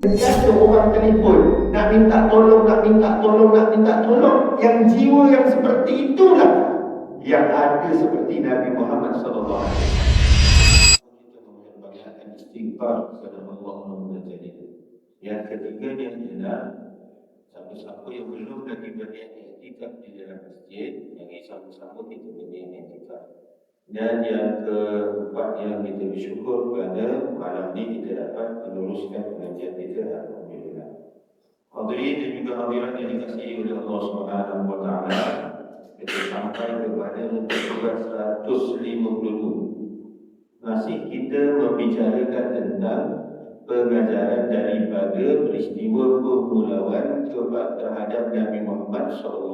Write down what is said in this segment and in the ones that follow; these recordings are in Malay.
Sentiasa orang telefon, nak minta tolong, nak minta tolong, nak minta tolong. Yang jiwa yang seperti itulah yang ada seperti Nabi Muhammad SAW. Kita membanyakkan istighfar kepada Allah SWT. Yang ketiganya adalah siapa-siapa yang belum lagi berniat i'tikaf di dalam masjid, yang sama-sama kita berniat i'tikaf. Dan yang keempat yang kita bersyukur kerana malam ini kita dapat meneruskan pengajian kita, alhamdulillah. Hadirin dan juga hadirat yang dikasihi oleh Allah Subhanahu wa taala, kita sampai kepada surat 150. Masih kita membicarakan tentang pengajaran daripada peristiwa permulawan terhadap Nabi Muhammad SAW.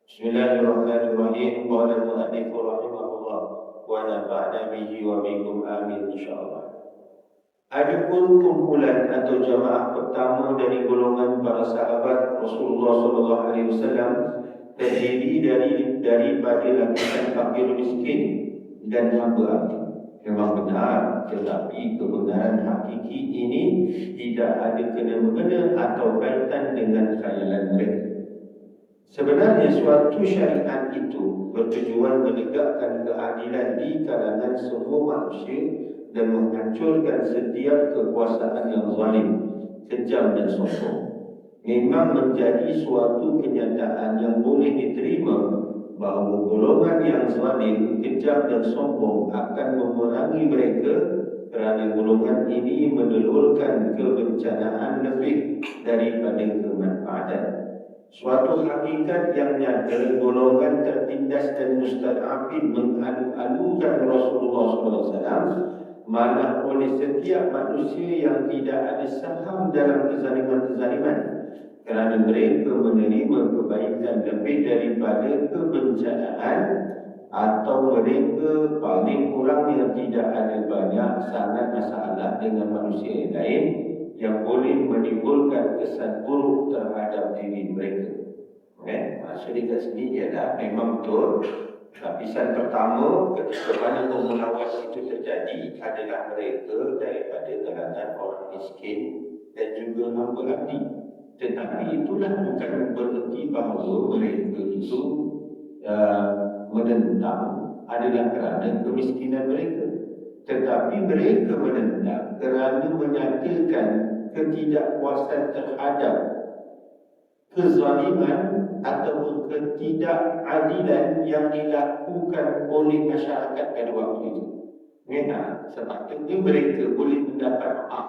Bismillahirrahmanirrahim. Qala al-mu'allif rahimahullah wa nafa'na bihi wa bikum amin insyaallah. Adapun kumpulan atau jamaah pertama dari golongan para sahabat Rasulullah SAW terdiri daripada lapisan fakir miskin dan hamba abdi. Memang benar, tetapi kebenaran hakiki ini tidak ada kena-mengena atau kaitan dengan khayalan mereka. Sebenarnya suatu syariat itu bertujuan menegakkan keadilan di kalangan semua manusia dan menghancurkan setiap kekuasaan yang zalim, kejam dan sombong. Memang menjadi suatu kenyataan yang boleh diterima bahawa golongan yang zalim, kejam dan sombong akan memerangi mereka kerana golongan ini menelurkan kebencanaan lebih daripada kemanfaatan. Suatu hakikat yang nyata, golongan tertindas dan mustad'afin mengalu-alukan Rasulullah SAW, malah oleh setiap manusia yang tidak ada saham dalam kezaliman-kezaliman, kerana mereka menerima kebaikan lebih daripada kebencanaan, atau mereka paling kurang yang tidak ada banyak sangat masalah dengan manusia yang lain yang boleh menimbulkan kesan buruk terhadap diri mereka. Maksud di sini ialah memang betul lapisan pertama ketika mana pemulawan itu terjadi adalah mereka daripada kalangan orang miskin dan juga hamba abdi. Tetapi itulah bukan bererti bahawa mereka itu menentang adalah kerana kemiskinan mereka. Tetapi mereka menentang kerana menyatakan ketidakpuasan terhadap kezaliman atau ketidakadilan yang dilakukan oleh masyarakat pada waktu itu. Sepatutnya mereka boleh mendapat hak,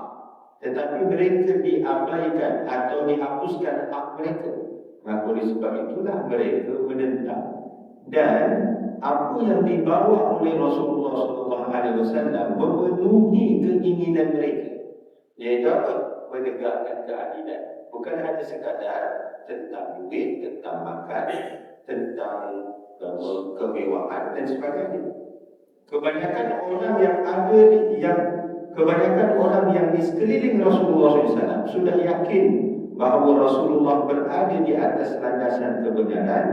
tetapi mereka diabaikan atau dihapuskan hak mereka. Maka oleh sebab itulah mereka menentang. Dan apa yang dibawa oleh Rasulullah SAW memenuhi keinginan mereka, iaitu apa? Menegakkan keadilan. Bukan hanya sekadar tentang duit, tentang makan, tentang kemewahan dan sebagainya. Kebanyakan orang yang di sekeliling Rasulullah SAW sudah yakin bahawa Rasulullah berada di atas landasan kebenaran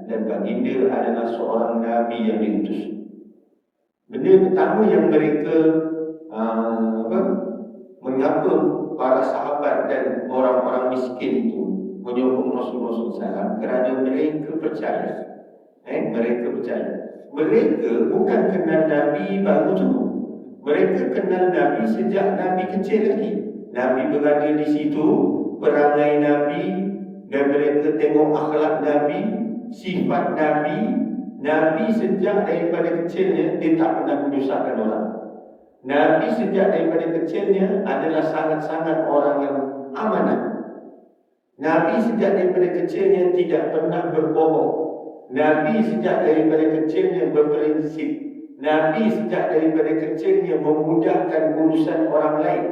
dan baginda adalah seorang Nabi yang diutus. Benda pertama yang mereka mengapa para sahabat dan orang-orang miskin itu menyokong Rasulullah SAW kerana mereka percaya. Mereka percaya. Mereka bukan kenal Nabi baru tu. Mereka kenal Nabi sejak Nabi kecil lagi. Nabi berada di situ, perangai Nabi, dan mereka tengok akhlak Nabi, sifat Nabi. Nabi sejak daripada kecilnya dia tak pernah menyusahkan orang. Nabi sejak daripada kecilnya adalah sangat-sangat orang yang amanah. Nabi sejak daripada kecilnya tidak pernah berbohong. Nabi sejak daripada kecilnya berprinsip. Nabi sejak daripada kecilnya memudahkan urusan orang lain.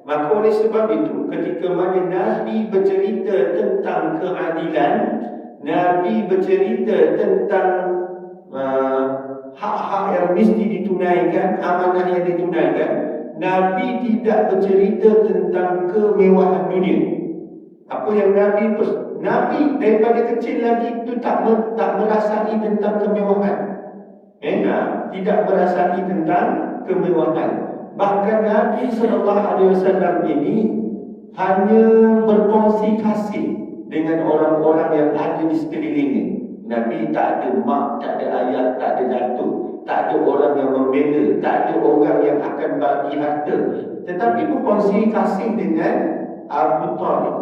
Maka oleh sebab itu, ketika mana Nabi bercerita tentang keadilan, Nabi bercerita tentang hak-hak yang mesti ditunaikan, amanah yang ditunaikan, Nabi tidak bercerita tentang kemewahan dunia. Apa yang Nabi daripada kecil lagi itu tak merasai tentang kemewahan. Tidak merasai tentang kemewahan. Bahkan Nabi SAW ini hanya berkongsi kasih dengan orang-orang yang ada di sekelilingnya. Nabi tak ada mak, tak ada ayah, tak ada datuk, tak ada orang yang membela, tak ada orang yang akan bagi harta, tetapi berkongsi kasih dengan Abu Talib.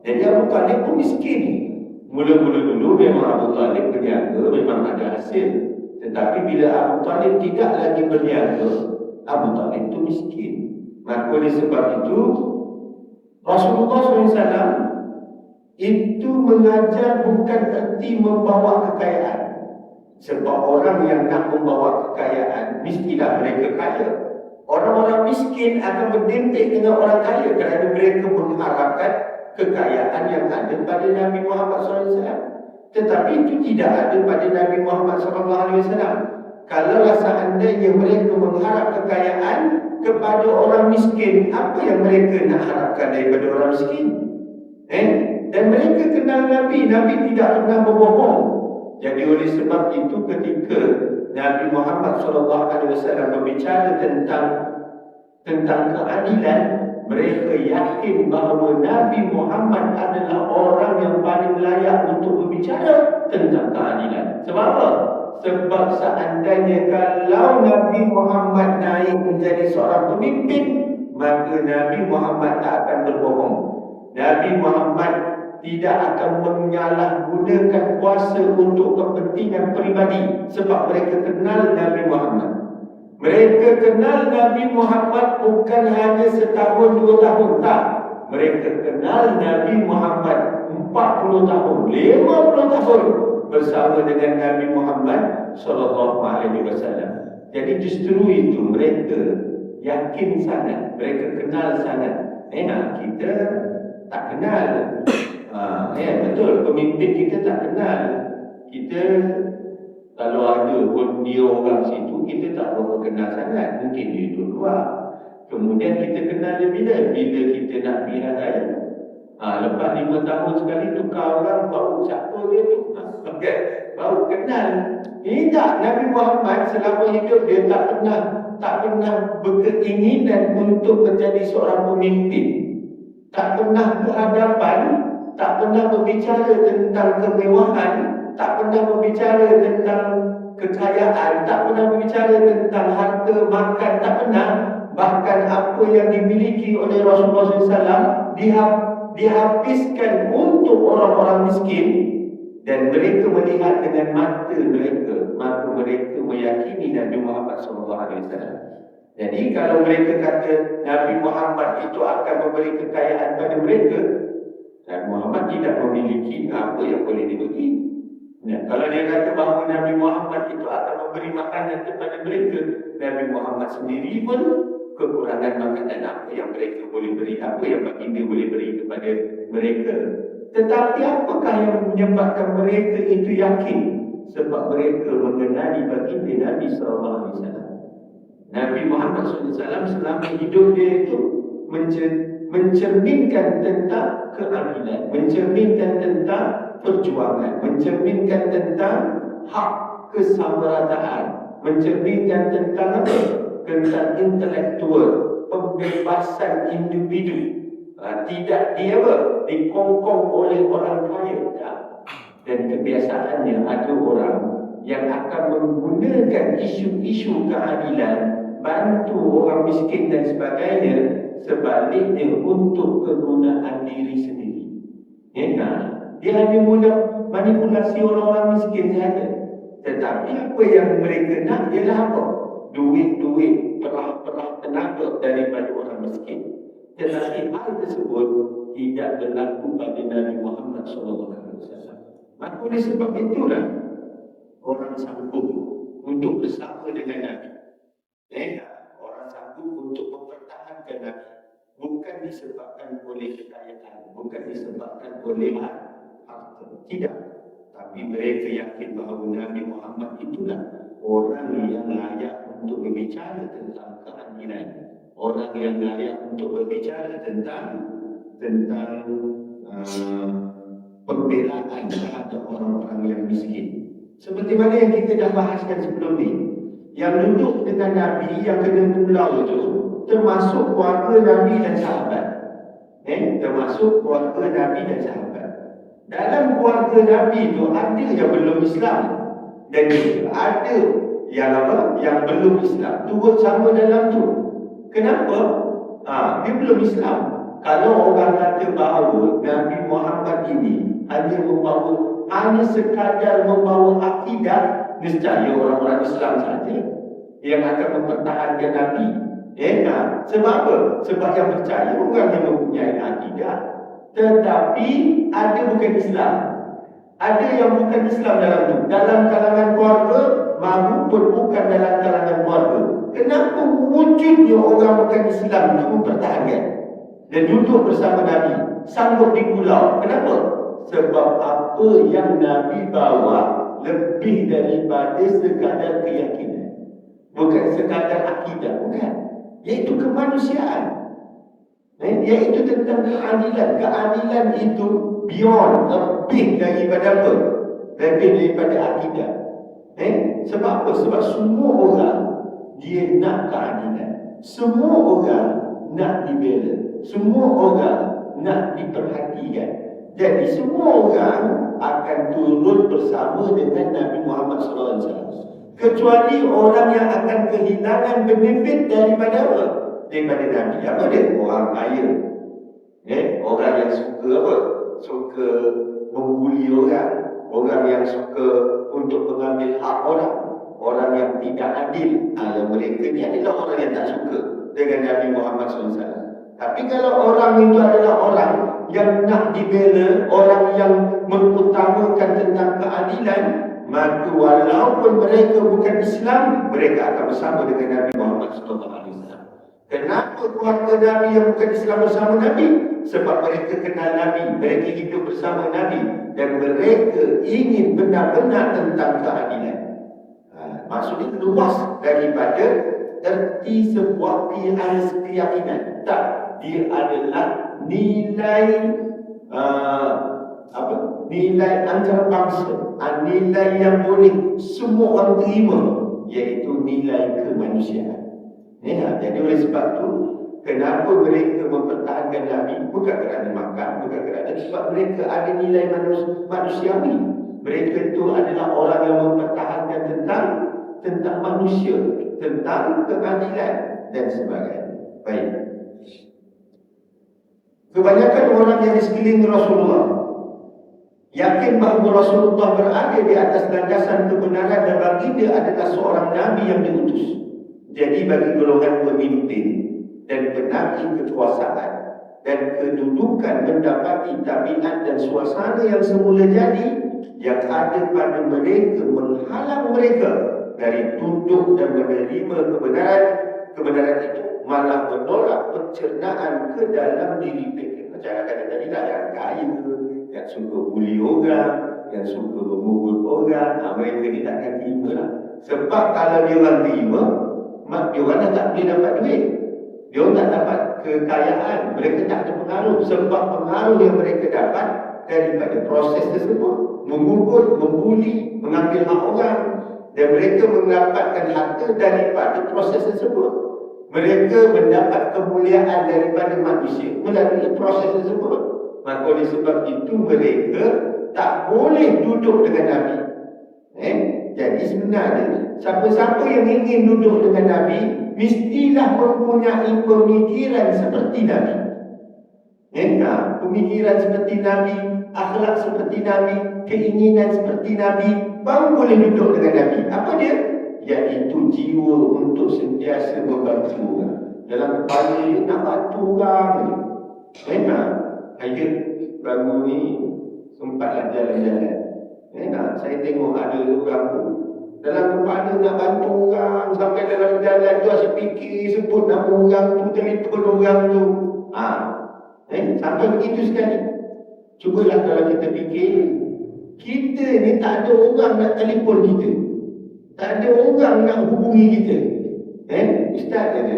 Jadi Abu Talib pun miskin. Mula-mula dulu memang Abu Talib berniaga, memang ada hasil. Tetapi bila Abu Talib tidak lagi berniaga, Abu Talib itu miskin. Maka oleh sebab itu Rasulullah SAW itu mengajar bukan erti membawa kekayaan. Sebab orang yang nak membawa kekayaan mestilah mereka kaya. Orang-orang miskin akan berdempet dengan orang kaya kerana mereka mengharapkan kekayaan yang ada pada Nabi Muhammad SAW. Tetapi itu tidak ada pada Nabi Muhammad SAW. Kalau seandainya mereka mengharap kekayaan kepada orang miskin, apa yang mereka nak harapkan daripada orang miskin? Dan mereka kenal Nabi. Nabi tidak pernah berbohong. Jadi oleh sebab itu ketika Nabi Muhammad SAW berbicara tentang keadilan, mereka yakin bahawa Nabi Muhammad adalah orang yang paling layak untuk berbicara tentang keadilan. Sebab apa? Sebab seandainya kalau Nabi Muhammad naik menjadi seorang pemimpin, maka Nabi Muhammad tak akan berbohong. Nabi Muhammad tidak akan menyalahgunakan kuasa untuk kepentingan peribadi, sebab mereka kenal Nabi Muhammad. Mereka kenal Nabi Muhammad bukan hanya setahun, 2 tahun, tak. Mereka kenal Nabi Muhammad 40 tahun, 50 tahun bersama dengan Nabi Muhammad SAW. Jadi justru itu mereka yakin sangat, mereka kenal sangat. Kita tak kenal. Betul, pemimpin kita tak kenal. Kita kalau ada pun dia orang situ, kita tak berapa kenal sangat. Mungkin dia duduk luar. Kemudian kita kenal dia bila kita nak pilihan raya. Lepas 5 tahun sekali tukar orang, baru siapa dia tu? Baru kenal. Ini tak, Nabi Muhammad selama hidup dia tak pernah berkeinginan untuk menjadi seorang pemimpin. Tak pernah berhadapan, tak pernah berbicara tentang kemewahan, tak pernah berbicara tentang kekayaan, tak pernah berbicara tentang harta makan, tak pernah. Bahkan apa yang dimiliki oleh Rasulullah SAW dihabiskan untuk orang-orang miskin, dan mereka melihat dengan mata mereka, maka mereka meyakini Nabi Muhammad SAW. Jadi kalau mereka kata Nabi Muhammad itu akan memberi kekayaan pada mereka, Nabi Muhammad tidak memiliki apa yang boleh diberi. Kalau dia kata bahawa Nabi Muhammad itu akan memberi makanan kepada mereka, Nabi Muhammad sendiri pun kekurangan makanan apa yang mereka boleh beri, apa yang baginda boleh beri kepada mereka. Tetapi apakah yang menyebabkan mereka itu yakin? Sebab mereka mengenali baginda Nabi SAW. Nabi Muhammad SAW selama hidup dia itu mencerminkan tentang keadilan, mencerminkan tentang perjuangan, mencerminkan tentang hak kesamarataan, mencerminkan tentang apa? Tentang intelektual, pembebasan individu. Tidak dikongkong oleh orang kaya. Dan kebiasaannya ada orang yang akan menggunakan isu-isu keadilan, bantu orang miskin dan sebagainya, sebaliknya untuk kegunaan diri sendiri. Dia hanya guna manipulasi orang-orang miskin saja. Tetapi apa yang mereka nak ialah apa? Duit-duit, perah-perah tenaga daripada orang miskin. Tetapi hal tersebut tidak berlaku pada Nabi Muhammad SAW. Maka oleh sebab itulah orang sanggup untuk bersama dengan Nabi. Orang sanggup untuk mempertahankan Nabi. Bukan disebabkan oleh kekayaan, bukan disebabkan oleh harta. Tidak. Tapi mereka yakin bahawa Nabi Muhammad itulah orang yang layak untuk berbicara tentang keadilan, orang yang layak untuk berbicara tentang pembelaan terhadap orang-orang yang miskin. Seperti mana yang kita dah bahaskan sebelum ni, yang duduk dengan Nabi, yang kena pulau itu, termasuk keluarga Nabi dan sahabat. Termasuk keluarga Nabi dan sahabat. Dalam keluarga Nabi itu ada yang belum Islam dan juga ada yang apa? Yang belum Islam. Turut sama dalam tu. Kenapa? Dia belum Islam. Kalau orang kata bahawa Nabi Muhammad ini hanya sekadar membawa akidah, nescaya orang-orang Islam saja yang akan mempertahankan Nabi. Sebab apa? Sebab yang percaya orang yang mempunyai akidah. Tetapi ada bukan Islam. Ada yang bukan Islam dalam tu. Dalam kalangan keluarga maupun bukan dalam kalangan keluarga. Kenapa wujudnya orang bukan Islam itu mempertahankan dan duduk bersama Nabi, sanggup di pulau? Kenapa? Sebab apa yang Nabi bawa lebih daripada sekadar keyakinan. Bukan sekadar akidah, bukan. Iaitu kemanusiaan. Iaitu tentang keadilan. Keadilan itu beyond, lebih daripada apa? Lebih daripada akidah. Sebab apa? Sebab semua orang dia nak keadilan. Semua orang nak dibela. Semua orang nak diperhatikan. Jadi semua orang akan turun bersama dengan Nabi Muhammad SAW. Kecuali orang yang akan kehilangan benefit daripada apa? Daripada Nabi. Apa dia? Orang kaya. Orang yang suka apa? Suka membuli orang. Orang yang suka untuk mengambil hak orang. Orang yang tidak adil. Yang mereka ni adalah orang yang tak suka dengan Nabi Muhammad SAW. Tapi kalau orang itu adalah orang yang nak dibela, orang yang mengutamakan tentang keadilan, maka walaupun mereka bukan Islam, mereka akan bersama dengan Nabi Muhammad SAW. Kenapa keluarga Nabi yang bukan Islam bersama Nabi? Sebab mereka kenal Nabi, mereka hidup bersama Nabi, dan mereka ingin benar-benar tentang keadilan. Maksudnya luas daripada erti sebuah keyakinan. Tak, dia adalah nilai nilai antarabangsa, nilai yang boleh semua orang terima, iaitu nilai kemanusiaan. Jadi oleh sebab tu, kenapa mereka mempertahankan Nabi? Bukan kerana makan, bukan kerana, sebab mereka ada nilai manusiawi. Mereka itu adalah orang yang mempertahankan tentang manusia, tentang keadilan dan sebagainya. Baik. Kebanyakan orang yang di sekeliling Rasulullah yakin bahawa Rasulullah berada di atas landasan kebenaran dan baginda adalah seorang Nabi yang diutus. Jadi bagi golongan pemimpin dan penagih kekuasaan dan kedudukan mendapati tabiat dan suasana yang semula jadi, yang ada pada mereka menghalang mereka dari tunduk dan menerima kebenaran itu, malah menolak pencernaan ke dalam diri mereka. Macam kata tadi lah, yang kaya, yang suka buli orang, yang suka memukul orang, mereka ni takkan terima lah. Sebab kalau dia orang terima, dia orang dah tak boleh dapat duit, dia orang tak dapat kekayaan, mereka tak ada pengaruh. Sebab pengaruh yang mereka dapat daripada proses tersebut, memukul, membuli, mengambil hak orang, dan mereka mendapatkan harta daripada proses tersebut. Mereka mendapat kemuliaan daripada manusia melalui proses tersebut. Maka oleh sebab itu mereka tak boleh duduk dengan Nabi. Jadi sebenarnya siapa-siapa yang ingin duduk dengan Nabi mestilah mempunyai pemikiran seperti Nabi. Pemikiran seperti Nabi, akhlak seperti Nabi, keinginan seperti Nabi, baru boleh duduk dengan Nabi. Apa dia? Iaitu jiwa untuk sentiasa membantu orang. Dalam kepala dia nak bantu orang. Saya baru ni sempatlah jalan-jalan. Saya tengok ada orang tu dalam kepala nak bantu orang, sampai dalam jalan tu asyik fikir sebut nama orang tu, telefon orang tu. Sampai begitu sekali. Cubalah kalau kita fikir, kita ni tak ada orang nak telefon kita, tak ada orang nak hubungi kita. Ustaz ada.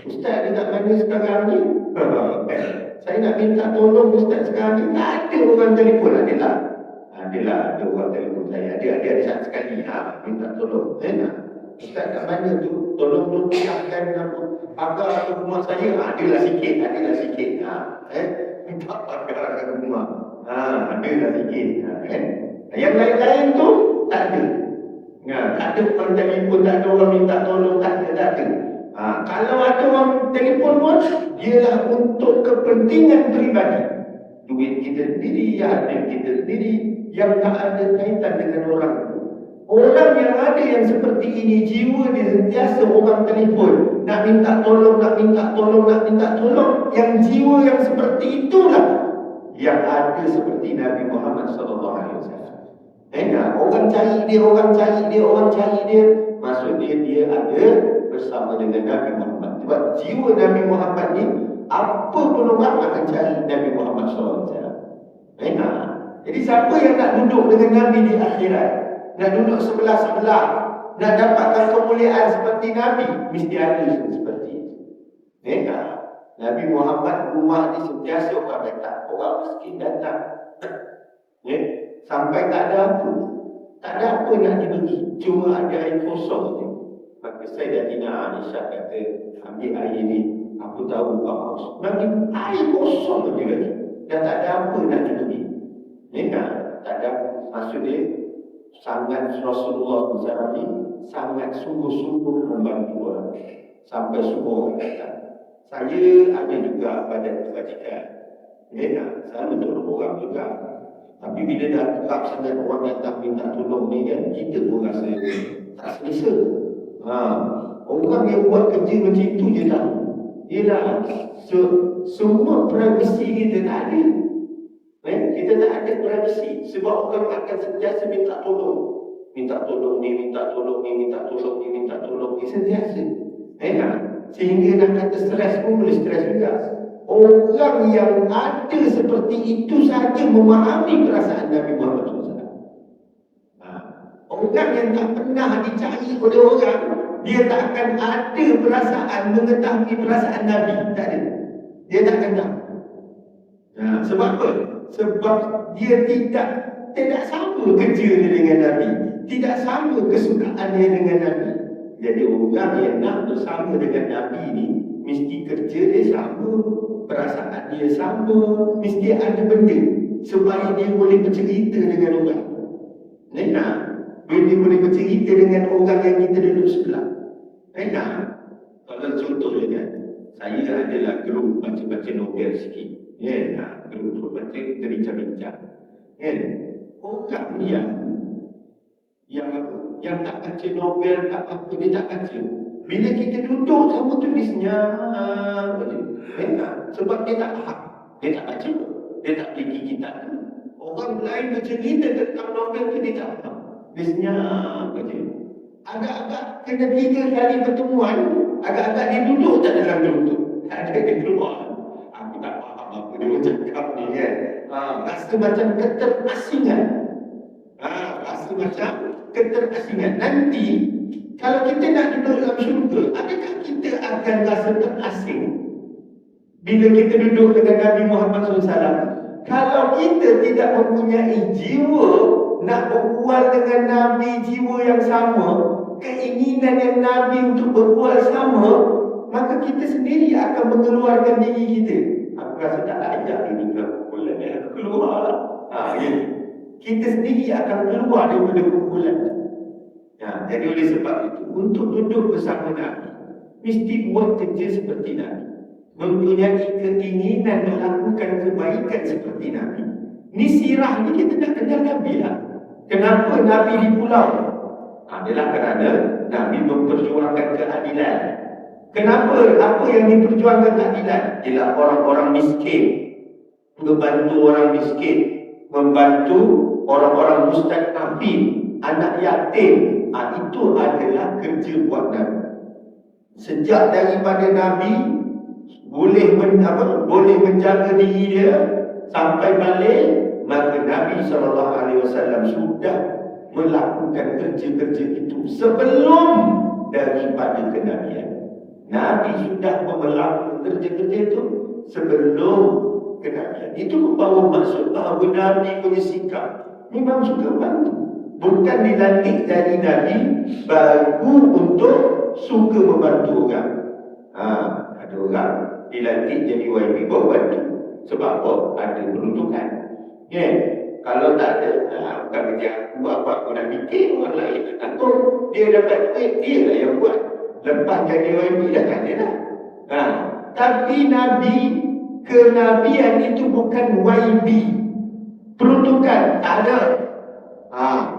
Ustaz dekat mana sekarang ni? Saya nak minta tolong Ustaz sekarang ni. Tak ada orang telefon. Adalah ada orang telefon saya. Ada sekali minta tolong. Ustaz kat mana tu? Tolong siapkan pagar rumah saya. Adalah sikit. Minta pagar kat rumah. Adalah sikit. Yang lain-lain tu tak ada. Tak ada orang telefon, tak ada orang minta tolong, tak ada. Kalau ada orang telefon pun, ialah untuk kepentingan peribadi. Duit kita sendiri, harta kita sendiri, yang tak ada kaitan dengan orang. Orang yang ada yang seperti ini, jiwa dia sentiasa orang telefon, nak minta tolong. Yang jiwa yang seperti itulah yang ada seperti Nabi Muhammad SAW. Orang cari dia, maksudnya dia ada bersama dengan Nabi Muhammad. Sebab jiwa Nabi Muhammad ni, apa pun orang akan cari Nabi Muhammad SAW. Jadi siapa yang nak duduk dengan Nabi di akhirat, nak duduk sebelah-sebelah, nak dapatkan kemuliaan seperti Nabi, mesti ada seperti itu. Nabi Muhammad rumah ni sentiasa orang datang, orang miskin datang. Sampai tak ada apa nak diberi, cuma ada air kosong je. Maka Sayyidatina Aisyah kata, ambil air ni, aku tahu kau haus. Bagi air kosong je lagi, dah tak ada apa nak diberi. Tak ada, maksudnya sangat Rasulullah SAW sangat sungguh-sungguh membantu orang. Sampai semua orang datang. Saya ada juga badan kebajikan. Saya tolong orang juga. Tapi bila dah kerap sangat orang datang minta tolong ni kan, kita pun rasa tak selesa. Orang yang buat kerja macam itu je tahu. Ialah semua privasi kita tak ada. Kita tak ada privasi. Sebab orang akan sentiasa minta tolong. Minta tolong ni. Sentiasa. Sehingga nak kata stres pun boleh stres juga. Orang yang ada seperti itu saja memahami perasaan Nabi Muhammad SAW. Orang yang tak pernah dicari oleh orang, dia tak akan ada perasaan mengetahui perasaan Nabi. Tak ada. Dia tak akan tahu. Sebab apa? Sebab dia tidak sama kerja dia dengan Nabi, tidak sama kesukaan dia dengan Nabi. Jadi orang yang nak bersama dengan Nabi ni, mesti kerja dia sama, perasaan dia sama, mesti ada benda supaya dia boleh bercerita dengan orang. Dia boleh bercerita dengan orang yang kita duduk sebelah. Kalau contohnya kan, saya adalah grup baca-baca novel sikit. Grup baca, kita bincang-bincang. Orang yang tak baca novel, tak apa, dia tak baca. Bila kita duduk sama tulisnya, sebab dia tak faham, dia tak baca, dia tak beli kitab. Orang lain bercerita tentang novel tu, dia tak faham. Dia senyap baca. Agak-agak kena 3 kali pertemuan, agak-agak dia duduk tak dalam grup tu. Tak ada dia keluar. Aku tak faham apa dia cakap ni kan. Rasa macam keterasingan. Rasa macam keterasingan. Nanti kalau kita nak duduk dalam syurga, adakah kita akan rasa terasing bila kita duduk dengan Nabi Muhammad SAW? Kalau kita tidak mempunyai jiwa nak berbual dengan Nabi, jiwa yang sama, keinginan yang Nabi untuk berbual sama, maka kita sendiri akan mengeluarkan diri kita. Aku rasa tak layak ini kumpulan ni. Aku keluar lah. Kita sendiri akan keluar daripada kumpulan. Jadi oleh sebab itu, untuk duduk bersama Nabi, mesti buat kerja seperti Nabi, mempunyai keinginan melakukan kebaikan seperti Nabi. Ni sirah ni kita nak kenal Nabi lah. Kenapa Nabi di pulau? Adalah kerana Nabi memperjuangkan keadilan. Kenapa? Apa yang diperjuangkan keadilan? Ialah orang-orang miskin, membantu orang miskin, membantu orang-orang mustaqim, anak yatim. Itu adalah kerja buat Nabi. Sejak daripada Nabi boleh menjaga diri dia sampai balik, maka Nabi SAW sudah melakukan kerja-kerja itu sebelum daripada kenabian. Nabi sudah melakukan kerja-kerja itu sebelum kenabian. Itu membawa maksud bahawa Nabi punya sikap memang suka bantu. Bukan dilantik jadi Nabi baru untuk suka membantu orang. Ada orang dilantik jadi YB baru bantu. Sebab apa? Ada peruntukan. Kalau tak ada, bukan kerja aku nak fikir orang lain. Takut dia dapat duit, dia lah yang buat. Lepas jadi YB dah tak ada dah. Tapi Nabi, kenabian itu bukan YB. Peruntukan, tak ada.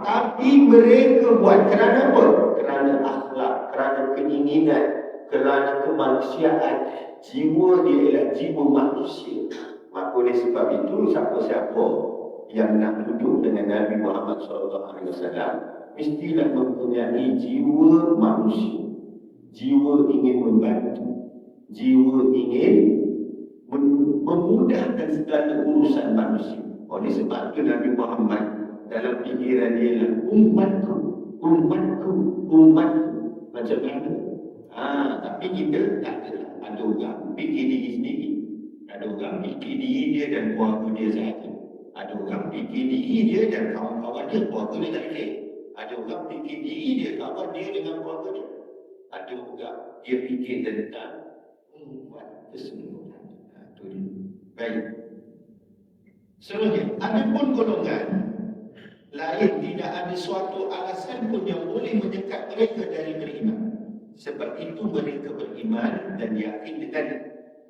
Tapi mereka buat kerana apa? Kerana akhlak, kerana keinginan, kerana kemanusiaan. Jiwa dia ialah jiwa manusia. Maka oleh sebab itu, siapa-siapa yang nak duduk dengan Nabi Muhammad SAW mestilah mempunyai jiwa manusia. Jiwa ingin membantu, jiwa ingin memudahkan segala urusan manusia. Oleh sebab itu Nabi Muhammad dalam fikiran dia lah, umatku. Macam mana? Tapi kita tak ada. Ada orang fikir diri sendiri. Ada orang fikir diri dia dan keluarga dia sahaja. Ada orang fikir diri dia dan kawan-kawan dia, keluarga dia tak fikir. Ada orang fikir diri dia, kawan dia dengan keluarga dia. Ada orang dia fikir tentang umat keseluruhan. Itu dia. Baik. Seterusnya, ada pun golongan lain tidak ada suatu alasan pun yang boleh menyekat mereka dari beriman. Sebab itu mereka beriman dan yakin dengan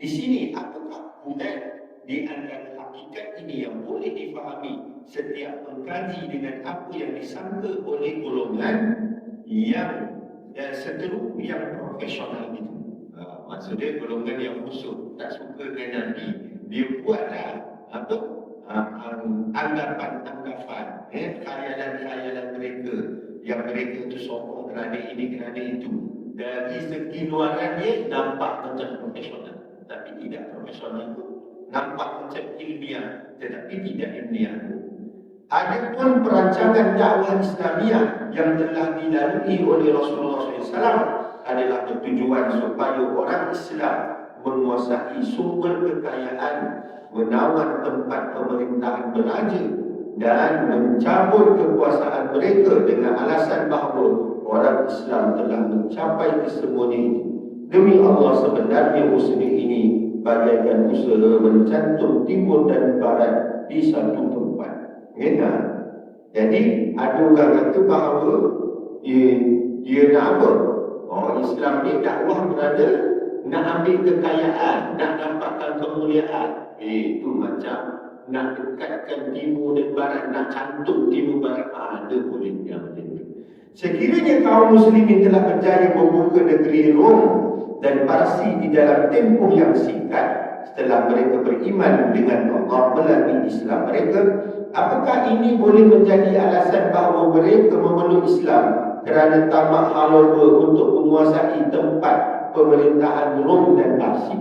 di sini apakah hubungan di antara hakikat ini yang boleh difahami setiap mengkaji dengan apa yang disangka oleh golongan yang seteruk yang profesional itu. Maksudnya golongan yang musuh tak suka dengan Nabi, dia buatlah anggapan-anggapan, khayalan-khayalan mereka yang mereka itu sokong kerana ini kerana itu. Dari segi luaran dia nampak macam profesional, tapi tidak profesional itu. Nampak macam ilmiah, tetapi tidak ilmiah. Adapun perancangan dakwah Islamiah yang telah dilalui oleh Rasulullah SAW adalah bertujuan supaya orang Islam menguasai sumber kekayaan, menawan tempat pemerintahan beraja dan mencabut kekuasaan mereka dengan alasan bahawa orang Islam telah mencapai kesemuanya itu. Demi Allah, sebenarnya usaha ini bagaikan usaha mencantum timur dan barat di satu tempat. Jadi ada orang kata bahawa dia nak apa? Islam ni dakwah berada nak ambil kekayaan, nak dapatkan kemuliaan. Itu macam nak dekatkan timur dan barat, nak cantum timur barat. Ada boleh yang macam itu. Sekiranya kaum muslimin telah berjaya membuka negeri Rom dan Parsi di dalam tempoh yang singkat setelah mereka beriman dengan Allah melalui Islam mereka, apakah ini boleh menjadi alasan bahawa mereka memeluk Islam kerana tamak haloba untuk menguasai tempat pemerintahan Rom dan Parsi?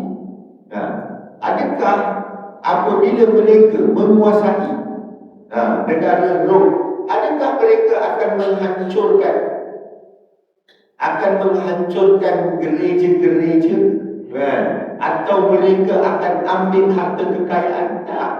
Adakah apabila mereka menguasai negara Rom, adakah mereka akan menghancurkan gereja-gereja? Atau mereka akan ambil harta kekayaan? Tak.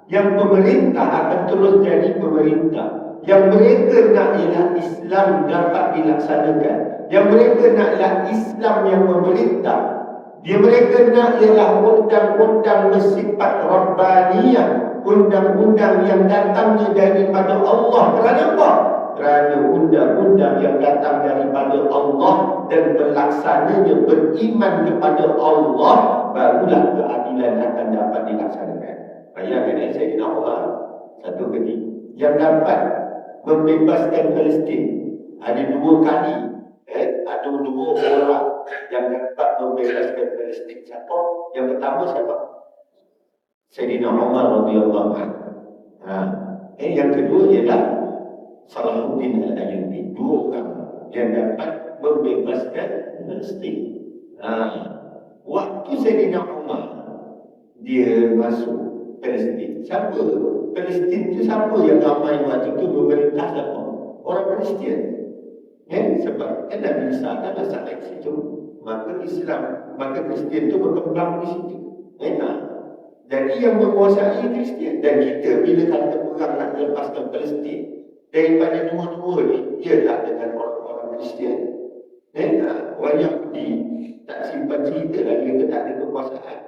Yang pemerintah akan terus jadi pemerintah. Yang mereka nak ialah Islam dapat dilaksanakan. Yang mereka nak ialah Islam yang memerintah. Mereka nak ialah undang-undang bersifat Rabbaniyah, undang-undang yang datangnya daripada Allah. Kerana apa? Kerana undang-undang yang datang daripada Allah dan berlaksananya beriman kepada Allah, barulah keadilan akan dapat dilaksanakan. Bayangkan Sayyidina Umar satu kali yang dapat membebaskan Palestin. Ada dua kali, ada dua orang yang dapat membebaskan Palestin. Siapa? Yang pertama siapa? Sayyidina Umar radhiyallahu anhu. Yang kedua ialah Salahuddin Al-Ayyubi. Dua orang yang dapat membebaskan Palestin. Waktu Sayyidina Umar dia masuk Palestin, siapa? Palestin itu siapa yang ramai waktu itu memerintah siapa? Orang Palestin. Sebab kan Nabi Isa kan asal dari situ. Maka Kristian itu berkembang di situ. Jadi yang menguasai Kristian. Dan kita bila kata perang nak lepaskan Palestin, daripada dua-dua ni ialah dengan orang-orang Kristian. Orang Yahudi tak simpan cerita lah, dia tak ada kekuasaan.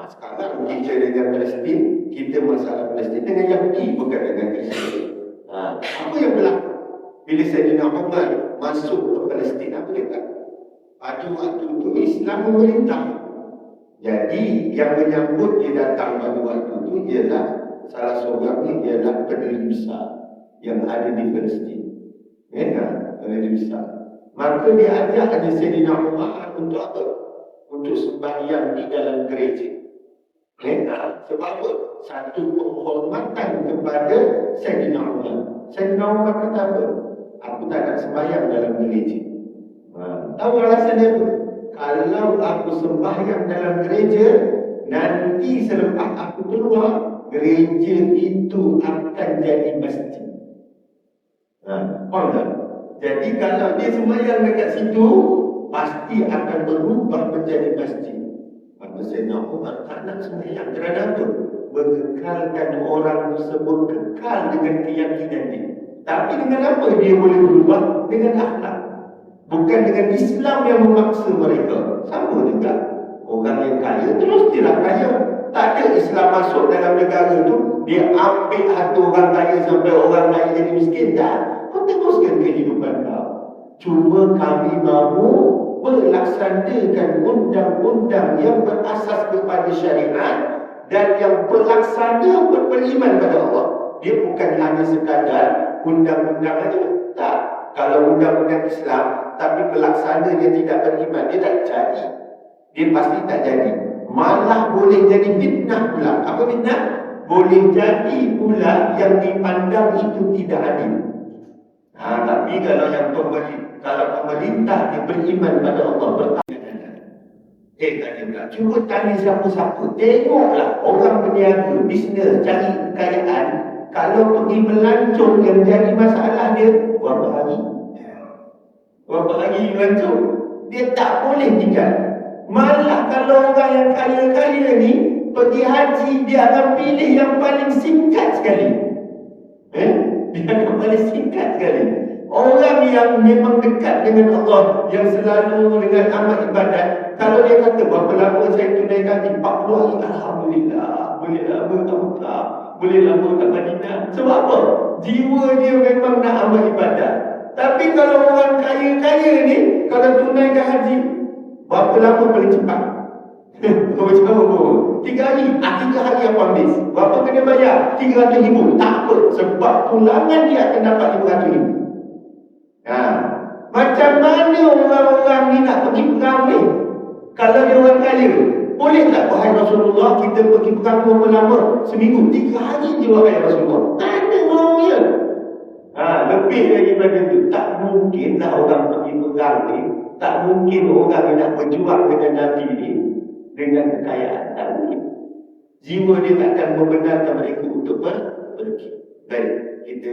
Sekarang kita dengan Palestin, kita masalah Palestin dengan Yahudi, bukan dengan Kristian. Apa yang berlaku bila Sayyidina Umar masuk ke Palestin? Apa dia kata? Pada waktu itu Islam memerintah. Jadi yang menyambut dia datang pada waktu itu ialah salah seorang ialah pendiri besar yang ada di Palestin. Pendiri besar. Maka dia ajak ada Sayyidina Umar untuk apa? Untuk sembahyang di dalam gereja. Sebab apa? Satu penghormatan kepada Sayyidina Umar. Sayyidina Umar kata apa? Aku tak nak sembahyang dalam gereja. Tahu alasan dia apa? Kalau aku sembahyang dalam gereja, nanti selepas aku keluar, gereja itu akan jadi masjid. Faham tak? Jadi kalau dia sembahyang dekat situ, pasti akan berubah menjadi masjid. Maka Sayyidina Umar tak nak sembahyang. Kerana apa? Mengekalkan orang tersebut kekal dengan keyakinan dia. Tapi dengan apa dia boleh berubah? Dengan akhlak. Bukan dengan Islam yang memaksa mereka. Sama juga. Orang yang kaya terus dia kaya. Tak ada Islam masuk dalam negara tu, dia ambil hati orang kaya sampai orang kaya jadi miskin. Tak. Kau teruskan kehidupan kau. Cuma kami mahu melaksanakan undang-undang yang berasas kepada syariat dan yang pelaksana beriman pada Allah. Dia bukan hanya sekadar undang-undang saja. Tak. Kalau undang-undang Islam tapi pelaksana dia tidak beriman, dia tak jadi. Dia pasti tak jadi. Malah boleh jadi fitnah pula. Apa fitnah? Boleh jadi pula yang dipandang itu tidak adil. Tapi kalau pemerintah dia beriman pada Allah, tadi pula, cuba tanya siapa-siapa. Tengoklah orang berniaga, bisnes, cari kekayaan. Kalau pergi melancong yang jadi masalah dia, berapa hari melancong? Dia tak boleh tinggal. Malah kalau orang yang kaya-kaya ni pergi haji, dia akan pilih yang paling singkat sekali. Dia akan paling singkat sekali. Orang yang memang dekat dengan Allah, yang selalu dengan amal ibadat, kalau dia kata berapa lama saya tunaikan haji? 40 hari. Alhamdulillah. Boleh lama kat Mekah, boleh lama kat Madinah. Sebab apa? Jiwa dia memang nak amal ibadat. Tapi kalau orang kaya-kaya ni, kalau tunaikan haji, berapa lama paling cepat? Macam apa? 3 hari. 3 hari apa habis? Berapa kena bayar? 300,000. Tak apa. Sebab pulangan dia akan dapat 500,000. Macam mana orang-orang ni nak pergi perang ni? Kalau dia orang kaya, boleh tak wahai Rasulullah kita pergi perang berapa lama? Seminggu. 3 hari je wahai Rasulullah. Tak ada maunya. Lebih daripada itu. Tak mungkinlah orang pergi perang ni. Tak mungkin orang yang nak berjuang dengan Nabi ni dengan kekayaan. Tak mungkin. Jiwa dia takkan membenarkan mereka untuk pergi. Baik, kita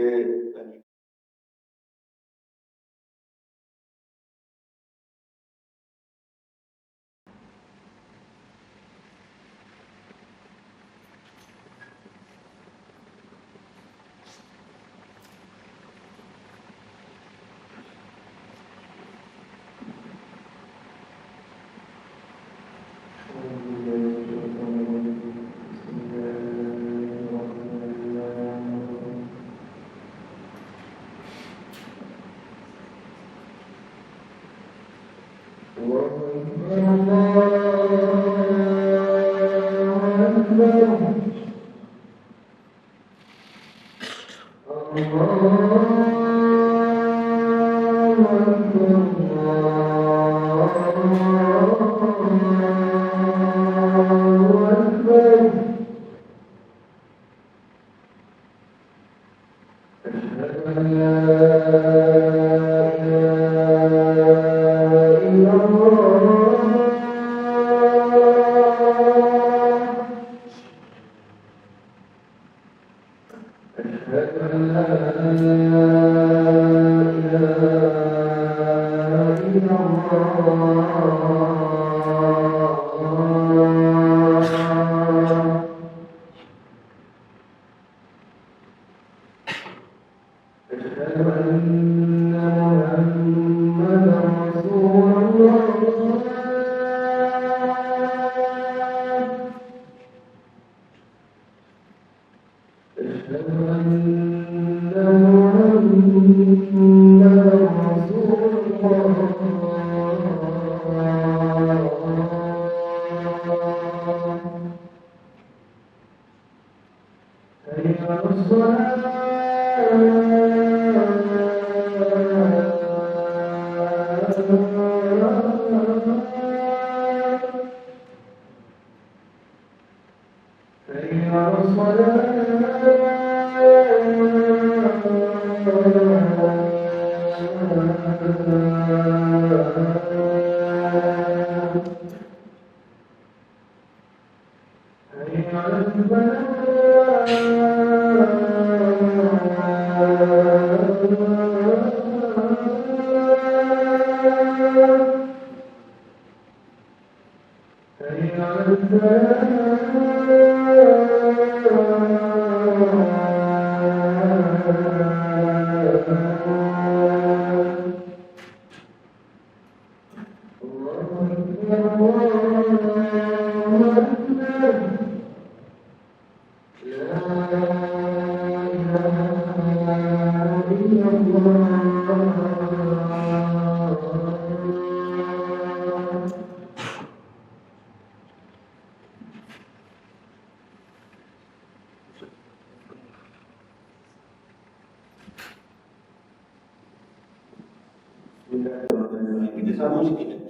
Kita sambung sikit.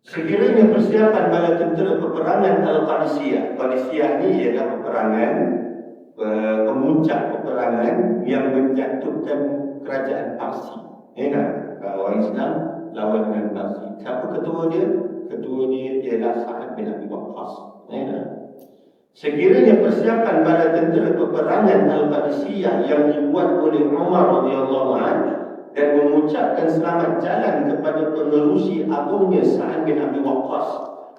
Sekiranya persiapan bala tentera peperangan Al-Qadisiyah. Qadisiyah ni ialah peperangan pemuncak peperangan yang menjatuhkan kerajaan Parsi. Orang Islam lawan dengan Parsi. Siapa ketua dia? Ketua dia ialah Sa'ad bin Abi Waqqas. Sekiranya persiapan bala tentera peperangan Al-Qadisiyah yang dibuat oleh Umar radhiyallahu anhu dan mengucapkan selamat jalan kepada penerusi agungnya Sa'ad bin Abi Waqqas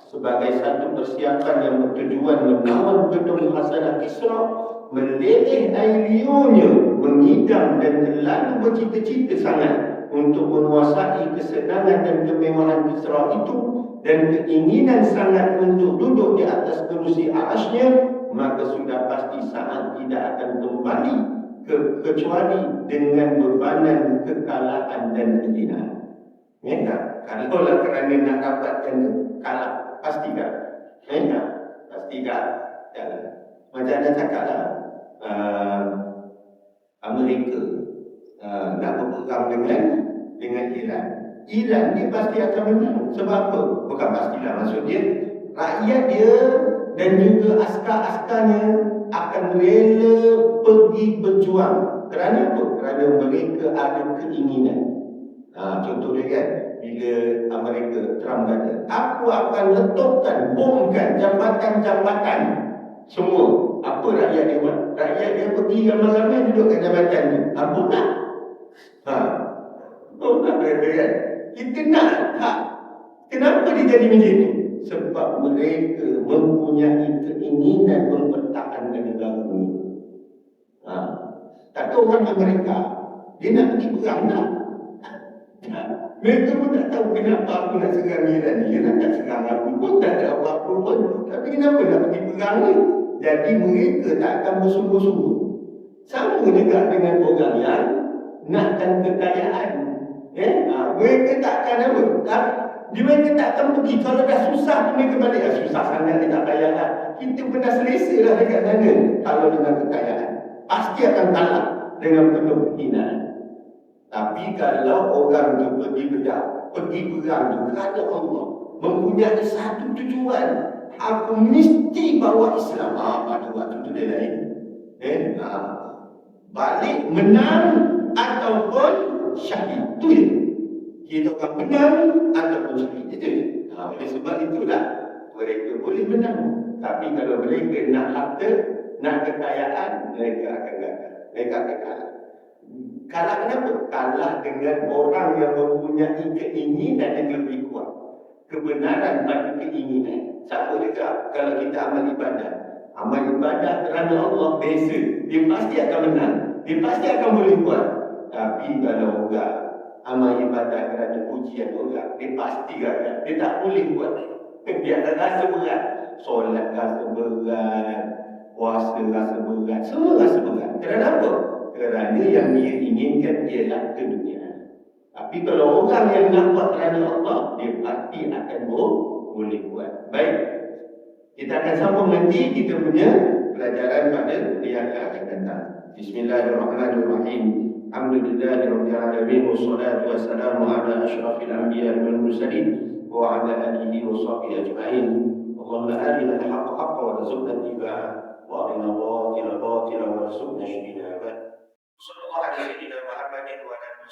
sebagai satu persiapan yang bertujuan menawan gedung Hasanah Kisra, meleleh air liurnya, mengidam dan terlalu bercita-cita sangat untuk menguasai kesenangan dan kemewahan Kisra itu dan keinginan sangat untuk duduk di atas kerusi arasnya, maka sudah pasti Sa'ad tidak akan kembali kecuali dengan bebanan kekalahan dan kehinaan. Kalaulah kerana nak dapatkan kalah, pastikan. Pastikan. Macam mana cakaplah, Amerika nak berperang dengan Iran. Iran ni pasti akan menang. Sebab apa? Bukan pastilah, maksudnya rakyat dia dan juga askar-askarnya akan rela pergi berjuang. Kerana apa? Kerana mereka ada keinginan. Contohnya kan, bila Amerika Trump kata, aku akan letupkan, bomkan jambatan-jambatan semua. Apa rakyat dia buat? Rakyat dia pergi ramai-ramai duduk kat jambatan tu. Apa nak? Nak kata kan? Kita nak tak? Kenapa dia jadi macam itu? Sebab mereka mempunyai keinginan mempertahankan negara ini. Tak tahu orang Amerika, dia nak pergi perang tak? Mereka pun tak tahu kenapa aku nak serang Iran ni. Iran tak serang aku pun, tak ada apa-apa pun. Tapi kenapa nak pergi perang ni? Jadi mereka tak akan bersungguh-sungguh. Sama juga dengan orang yang nakkan kekayaan. Mereka tak akan apa? Mereka tak akan pergi. Kalau dah susah tu mereka balik. Susah sangat dia tak payahlah. Kita pernah selesa lah dekat sana. Kalau dengan kekayaan, pasti akan kalah dengan penuh kehinaan. Tapi kalau orang tu pergi perang tu kerana Allah, mempunyai satu tujuan, aku mesti bawa Islam. Pada waktu tu dia lain. Balik menang ataupun syahid. Itu je. Kita akan menang ataupun syahid. Itu je. Oleh sebab itulah mereka boleh menang. Tapi kalau mereka nak harta, nak kekayaan, mereka akan gagal. Mereka akan kalah. Kalah kenapa? Kalah dengan orang yang mempunyai keinginan yang lebih kuat. Kebenaran bagi keinginan. Siapa juga kalau kita amal ibadah. Amal ibadah kerana Allah biasa. Dia pasti akan menang. Dia pasti akan boleh buat. Tapi kalau orang amal ibadah kerana pujian orang, dia pasti gagal. Dia tak boleh buat. Dia ada rasa berat. Solat rasa berat. puasa rasa berat, semua rasa berat. Kenapa? Kerana yang dia inginkan ialah keduniaan. Tapi kalau orang yang nak buat kerana Allah, dia pasti akan boleh buat. Baik, kita akan sambung nanti kita punya pelajaran pada yang akan datang. Bismillahirrahmanirrahim. Alhamdulillahirabbil alamin wassalatu wassalamu ala asyrafil anbiya'i wal mursalin wa ala alihi wa sahbihi ajma'in. Allahumma arina al-haqqa haqqan warzuqna ittiba'ah wa arina al-batila batilan warzuqna ijtinabah. Sallallahu alaihi wa sallam Muhammadin wa ala alihi